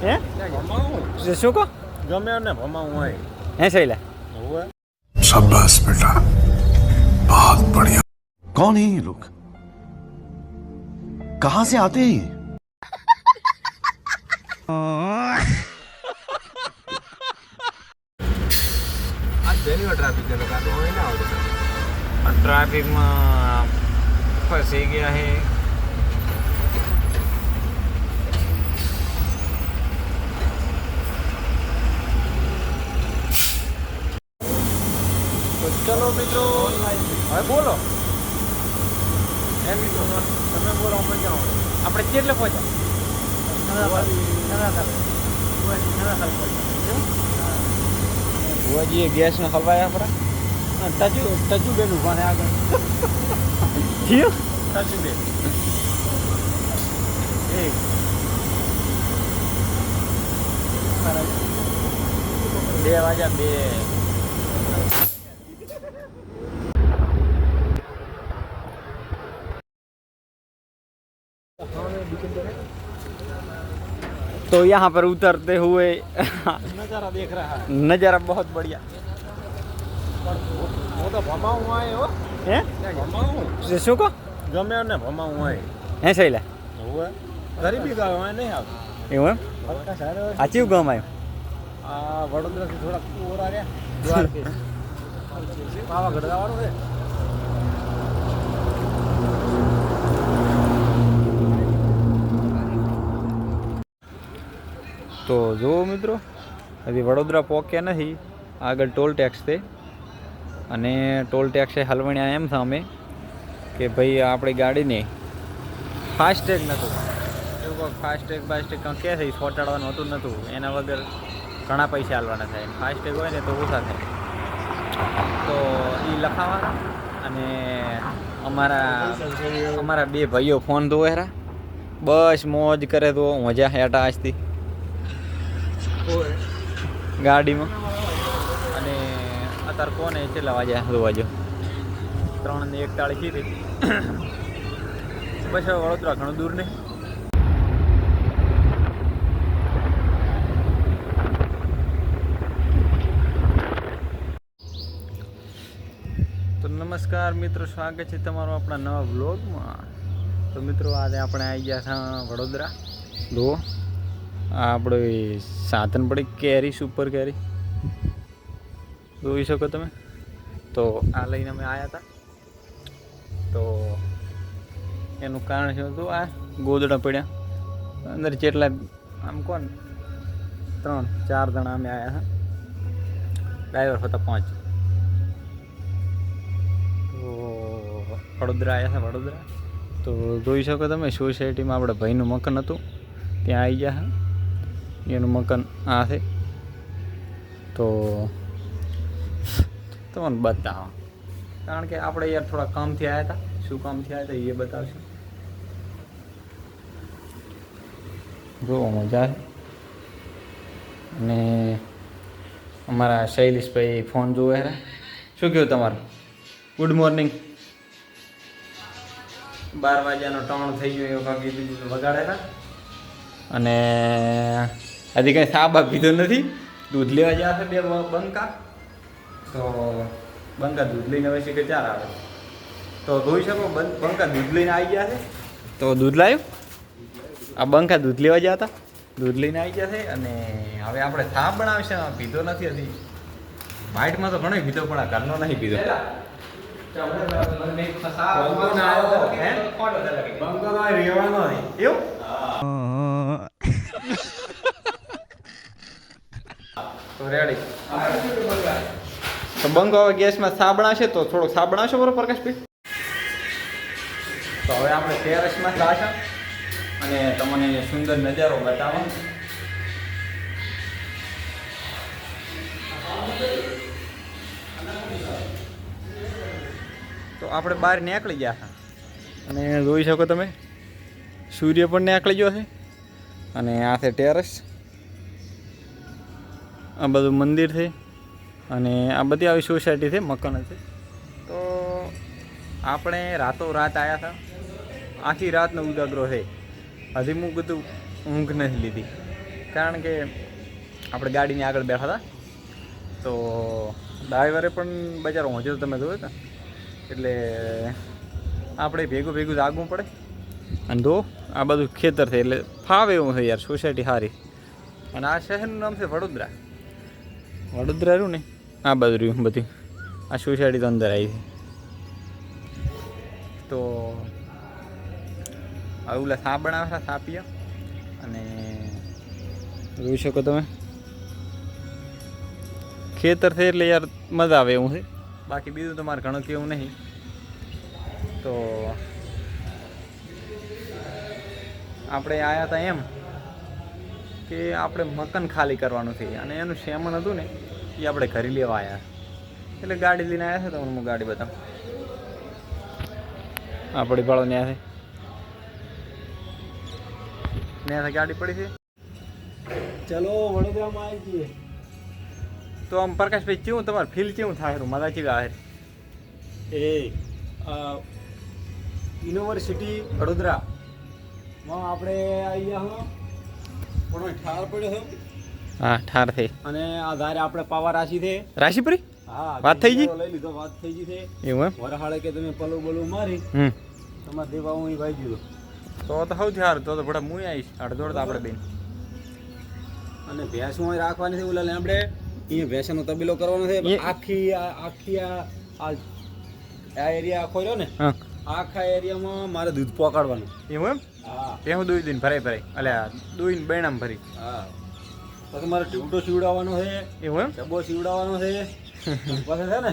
હે ભમાવું શું કહો ગમે ને ભમાવું હોય હે શૈલા હવે शाबाश बेटा बहुत बढ़िया कौन है ये लोग कहां से आते हैं ये આ જેની ટ્રાફિક છે કાં તો હોય ના આવતો ટ્રાફિકમાં ફસી ગયા હે તો ચલો મિત્રો હવે બોલો મિત્રો તમે બોલો અમે ક્યાં આપણે કેટલે પહોંચ્યા બુઆજી ગેસને હલવાયા આપણા ટચુ બેન ઉભા ને આગળ થયું ટચુ બેન એક બે વાગ્યા બે तो यहाँ पर उतरते हुए नजारा देख रहा है नज़ारा बहुत बढ़िया वो तो भमाવું હોય હો है ભમાવું શું કહો ગમે ને ભમાવું હોય હે શૈલા હવે ગરીબી ગામ હોય નહીં આવતું એવું એમ પક્કા સારો આ ચીવ ગામ આવ્યું આ વડોદરાથી થોડા ઓરા રહ્યા દ્વારકે પાવાગઢ જવાનું છે તો જુઓ મિત્રો હજી વડોદરા પહોંચ્યા નથી આગળ ટોલ ટેક્સ છે અને ટોલ ટેક્સે હલવણ્યા એમ સામે કે ભાઈ આપણી ગાડીને ફાસ્ટેગ નહોતું એવું કંઈક ફાસ્ટેગ કંઈક કે છે ચોંટાડવાનું હતું નહોતું એના વગર ઘણા પૈસા હાલવાના થાય ફાસ્ટેગ હોય ને તો ઓછા થાય તો એ લખાવાના અને અમારા બે ભાઈઓ ફોન ધોવેરા બસ મોજ કરે તો મજા હેઠા આજથી ગાડીમાં અને અત્યારે કોને કેટલા વાગ્યા વાજો 3:41 કીધી બસ હવે વડોદરા ઘણું દૂર નહીં તો નમસ્કાર મિત્રો સ્વાગત છે તમારું આપણા નવા વ્લોગમાં તો મિત્રો આજે આપણે આવી ગયા હતા વડોદરા જુઓ આ આપણે સાધન પડી કેરી સુપર કેરી જોઈ શકો તમે તો આ લઈને અમે આવ્યા હતા તો એનું કારણ શું હતું આ ગોદડા પડ્યા અંદર જેટલા આમ કોણ 3-4 જણા અમે આવ્યા હતા ડ્રાઈવર હતા 5 તો વડોદરા આવ્યા હતા વડોદરા તો જોઈ શકો તમે સોસાયટીમાં આપણે ભાઈનું મકાન હતું ત્યાં આવી ગયા એનું મકાન આ છે તો તમને બતાવો કારણ કે આપણે યાર થોડા કામથી આવ્યા હતા શું કામથી આવ્યા હતા એ બતાવશે જો મજા આવે અને અમારા શૈલેષભાઈ ફોન જોવે હેરા શું કહ્યું તમારું ગુડ મોર્નિંગ 12 વાગ્યાનો ટાણું થઈ ગયો એવું કાંઈ કીધું વગાડેલા અને હજી કંઈ સાબા પીધો નથી દૂધ લેવા ગયા છે 2 બંકા તો બંકા દૂધ લઈને હવે કે 4 આવે તો જોઈ શકો બંકા દૂધ લઈને આવી ગયા છે તો દૂધ લાવ્યું આ બંકા દૂધ લેવા ગયા હતા દૂધ લઈને આવી ગયા છે અને હવે આપણે ચા બનાવશે પીધો નથી હજી વાઇટમાં તો ઘણો પીધો પણ આ ઘરનો નહીં પીધો તો રેડી તો બંકો હવે ગેસમાં ચા બનાવશે તો થોડોક ચા બનાવશો બરોબર પ્રકાશભાઈ તો હવે આપણે ટેરેસમાં જાશું અને તમને સુંદર નજારો બતાવો તો આપણે બહાર નીકળી ગયા હતા અને જોઈ શકો તમે સૂર્ય પણ નીકળી ગયો છે અને આ છે ટેરેસ આ બધું મંદિર છે અને આ બધી આવી સોસાયટી છે મકાન છે તો આપણે રાતોરાત આવ્યા હતા આખી રાતનો ઉજાગરો છે હજી હું બધું ઊંઘ નથી લીધી કારણ કે આપણે ગાડીની આગળ બેઠા હતા તો ડ્રાઈવરે પણ બજારો હોજો તમે જોયો હતા એટલે આપણે ભેગું ભેગું જાગવું પડે. અને જો આ બધું ખેતર છે એટલે ફાવે એવું છે યાર, સોસાયટી સારી. અને આ શહેરનું નામ છે વડોદરા. વડોદરા રહ્યું ને આ બાજુ રહ્યું બધી, આ સોસાયટી તો અંદર આવી છે. તો આ ઓલા સા બનાવે છે, સા પીયા, અને જોઈ શકો તમે ખેતર છે એટલે યાર મજા આવે એવું છે. બાકી બીજું તમારે ઘણું કેવું નહીં. તો આપણે આવ્યા હતા એમ કે આપણે મકાન ખાલી કરવાનું છે અને એનું સેમન હતું ને એ આપણે ઘરે લેવા આવ્યા, એટલે ગાડી લઈને આવ્યા છે. તો હું ગાડી બતાવું. આપણી ભાડો ન્યા છે, ન્યા ગાડી પડી છે. ચલો વડોદરામાં આવી જઈએ. તો આમ પ્રકાશભાઈ કેવું તમારે ફીલ કેવું થાય? મજા કેવી આવે? એ યુનિવર્સિટી વડોદરામાં આપણે અહીંયા હો પણ ઠાર પડ્યો છે. હા ઠાર થઈ. અને આ ધારે આપણે પાવા રાશિ છે. રાશિપુરી? હા વાત થઈ ગઈ? લઈ લીધો, વાત થઈ ગઈ છે. એવું એમ? વરહાળે કે તમે પલું બલું મારી તમારે દેવા હું ભાઈ દીધો તો સૌથી સારું. તો ભડા હું આવીશ અડધોડ આપણે બેન. અને ભેંસ હું રાખવાની છે. ઓલા આપણે અહીંયા ભેંસનો તબેલો કરવાનો છે. આખી આ એરિયા આખો રહ્યો ને, હા આખા એરિયામાં મારે દૂધ પકાડવાનું. એવું એમ? હા એ હું દોઈ દઈને ભરાય અલ્યા દોઈને બૈણામ ભરી. હા પછી મારે ટીવડો સીવડાવવાનો છે. એવું એમ? ડબ્બો સીવડાવવાનો છે. પછી છે ને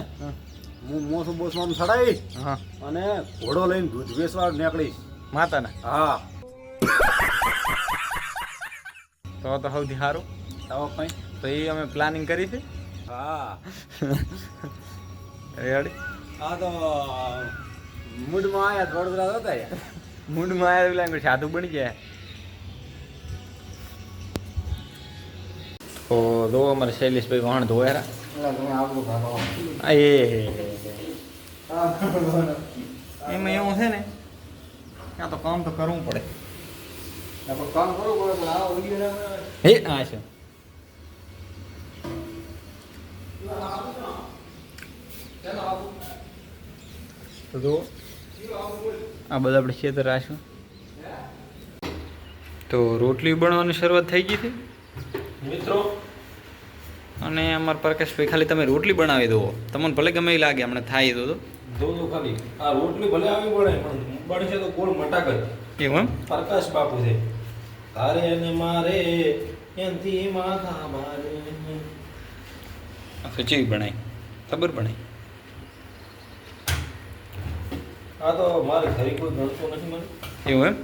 હું મોસું બોસમાં ચડાવીશ હા અને ઘોડો લઈને દૂધ વેચવા નીકળીશ. માતાના? હા તો સૌથી સારું. તો એ અમે પ્લાનિંગ કરી છે. હા રેડી? હા તો મૂડમાં આવ્યા વડોદરા હતા યાર. મૂડમાં આવ્યા એટલે સાધુ બની ગયા. તો જો અમારે શૈલેષભાઈ વાહણ ધોયા. એમાં એવું છે ને ત્યાં તો કામ તો કરવું પડે. કામ કરવું પડે પણ આ ઓલી હે હા છે. તો જો આ બધા આપણે ખેતર રાખ્યું. તો રોટલી બનવાની શરૂઆત થઈ ગઈ હતી મિત્રો. અને અમારા પ્રકાશભાઈ ખાલી તમે રોટલી બનાવી દો, તમને ભલે ગમે એ લાગે હમણાં થાય તો જોજો ખાલી આ રોટલી ભલે આવી પડે પણ બનશે તો ગોળ મટાક જ. એવું એમ? પ્રકાશ બાપુ છે. તારે અને મારે એનથી માથા મારે. ખીચડી બનાવી ખબર બનાવી. આ તો મારે ઘરે કોઈ ગણતો નથી મને. એવું એમ?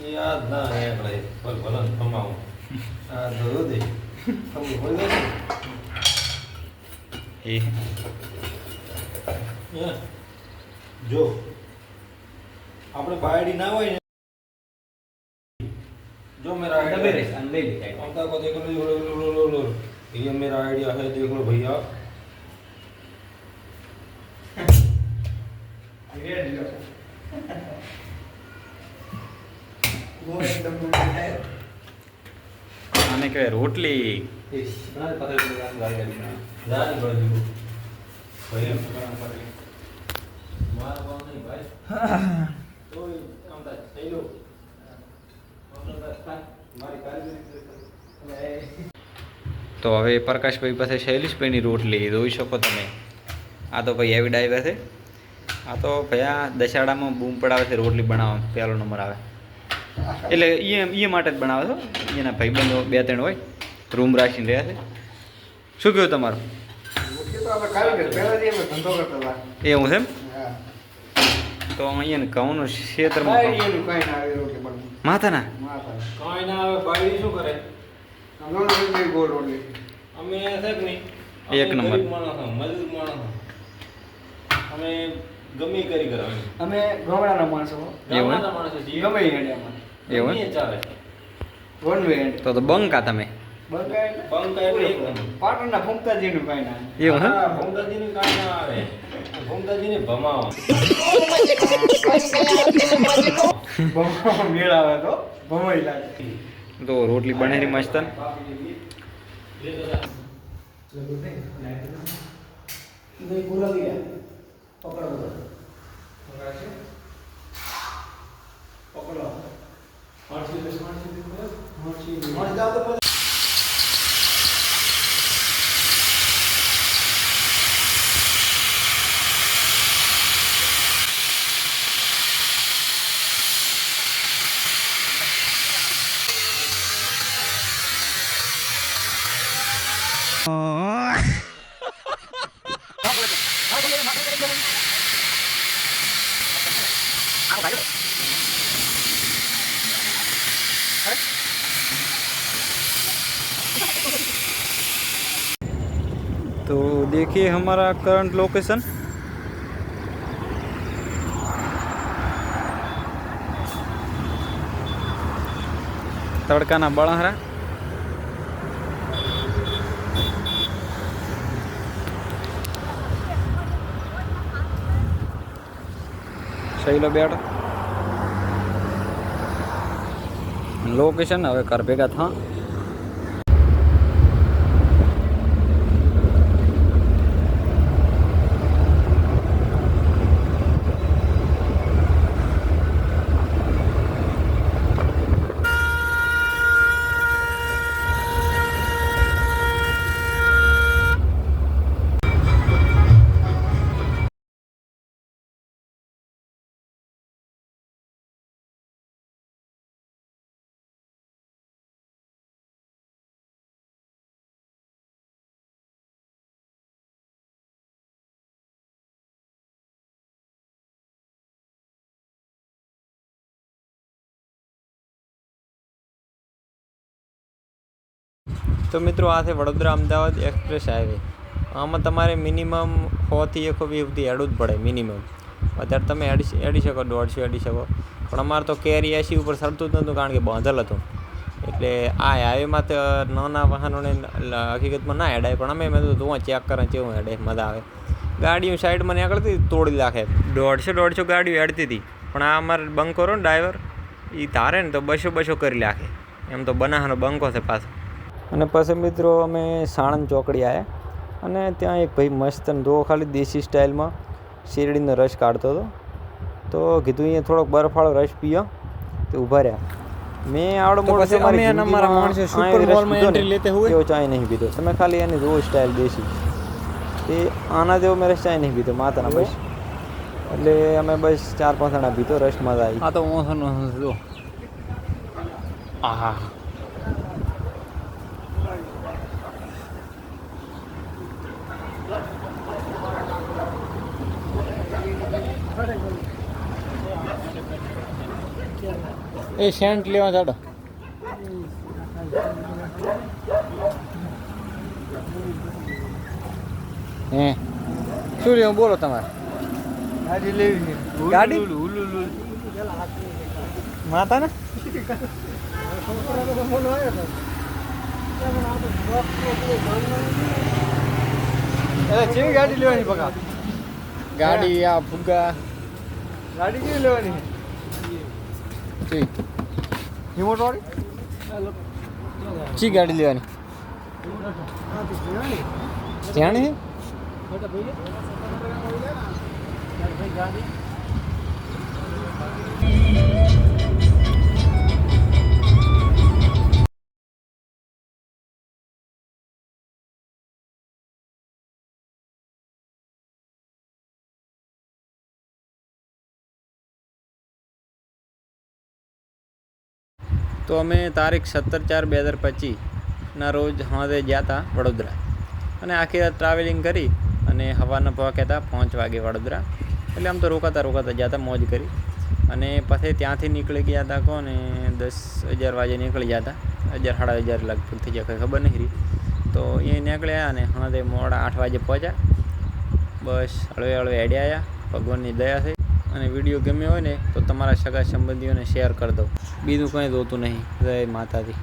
એ યાદ ના આપણે ભલ ભલન કમાવું. આ ધરો દે ખબર પડી એ જાય જો આપણે બાયડી ના હોય ને जो मेरा आइडिया ममता को देख लो ये मेरा आइडिया है देख लो भैया આને કહેવાય રોટલી. તો હવે પ્રકાશભાઈ પાસે શૈલેષભાઈની રોટલી જોઈ શકો તમે. આ તો ભાઈ એવી ડાઈવર છે. આ તો ભાઈ આ દશાડામાં બૂમ પડાવે છે રોટલી બનાવવા, પહેલો નંબર આવે. એટલે એ માટે જ બનાવે છો. એના ભાઈબંધો 2-3 હોય, રૂમ રાખીને રહ્યા છે. શું કહ્યું તમારું? એવું છે એમ? તો અહીંયા ઘઉંનું ક્ષેત્રમાં માથાના કાંઈ ના આવે બાયડી શું કરે અમે સાહેબ નહીં એક નંબર. મજૂર માણસ અમે ગમે કરી કરવાની. અમે ગામડાના માણસો એવું એમ? ગામડાના માણસો છીએ. ગમે એ હેડ્યામાં એવું ગમે એમ? એ ચાલે વન વે હેડ તો બંકા તમે. બંકા એટલે એક નંબર. પાટણના ફૂમતાજીનું કાંઈ ના એવું હે? હા, ભૂમતાજીને કાંઈ ના આવે. ભૂમતાજીને ભમાવો. ભમવામાં મેળ આવે તો ભમાઈ લાગે. તો રોટલી બનેલી મસ્ત तो देखिए हमारा करंट लोकेशन तड़काना बड़हरा શૈલો બેડ લોકેશન હવે ઘર ભેગા થા તો મિત્રો આ છે વડોદરા અમદાવાદ એક્સપ્રેસ હાઈવે આમાં તમારે મિનિમમ 100 થી 120 સુધી એડું જ પડે મિનિમમ અત્યારે તમે એડી શકો 150 એડી શકો પણ અમારે તો કેરી 80 ઉપર સરતું જ નહોતું કારણ કે બાંધેલ હતું એટલે આ હાઈવેમાં તો નાના વાહનોને હકીકતમાં ના એડાય પણ અમે મેં તો ચેક કરે કેવું એડે મજા આવે ગાડીઓ સાઈડમાં નીકળતી તોડી નાખે 150 ગાડીઓ એડતી હતી પણ આ અમારે બંકો ને ડ્રાઈવર એ ધારે ને તો 200 કરી નાખે એમ તો બનાવવાનો બંકો છે પાછો અને પછી મિત્રો અમે સાણંદ ચોકડી આવ્યા અને ત્યાં એક ભાઈ મસ્ત દો ખાલી દેશી સ્ટાઇલમાં શેરડીનો રસ કાઢતો હતો તો કીધું અહીંયા થોડોક બરફવાળો રસ પીયો તો ઊભા રહ્યા મેં આવડો મોટો એવો ચાય નહીં પીધો તમે ખાલી એની રો સ્ટાઇલ દેશી એ આના જેવો મેં રસ ચાય નહીં પીધો માતાના બસ એટલે અમે બસ 4-5 જણા પીધો રસ મજા આવી આ તો જો આહા એ સેન્ટ લેવા ચાડો હે શું લેવું બોલો તમારે ગાડી લેવી છે ગાડી માતા ને કેવી ગાડી લેવાની બકા ગાડી આ ફુગ્ગા ગાડી કેવી લેવાની ઠીક રિમોટ વાળી ચી ગાડી લેવાની જાણી તો અમે તારીખ 17/4/2025 ના રોજ સાંજે ગયા હતા વડોદરા અને આખી રાત ટ્રાવેલિંગ કરી અને સવારના પહોંચ્યા હતા 5 વાગે વડોદરા એટલે આમ તો રોકાતા ગયા હતા મોજ કરી અને પછી ત્યાંથી નીકળી ગયા હતા કોને 10-11 વાગે નીકળી ગયા હતા 11-11:30 લગભગ થઈ જાય કંઈ ખબર નહીં રહી તો એ નીકળ્યા અને સાંજે મોડા 8 વાગે પહોંચ્યા બસ હળવે હળવે હેડ્યા આવ્યા ભગવાનની દયા થઈ અને વિડીયો ગમ્યો હોય ને તો તમારા સગા સંબંધીઓને શેર કરી દો બીજું કંઈ જોતું નહીં જય માતાજી.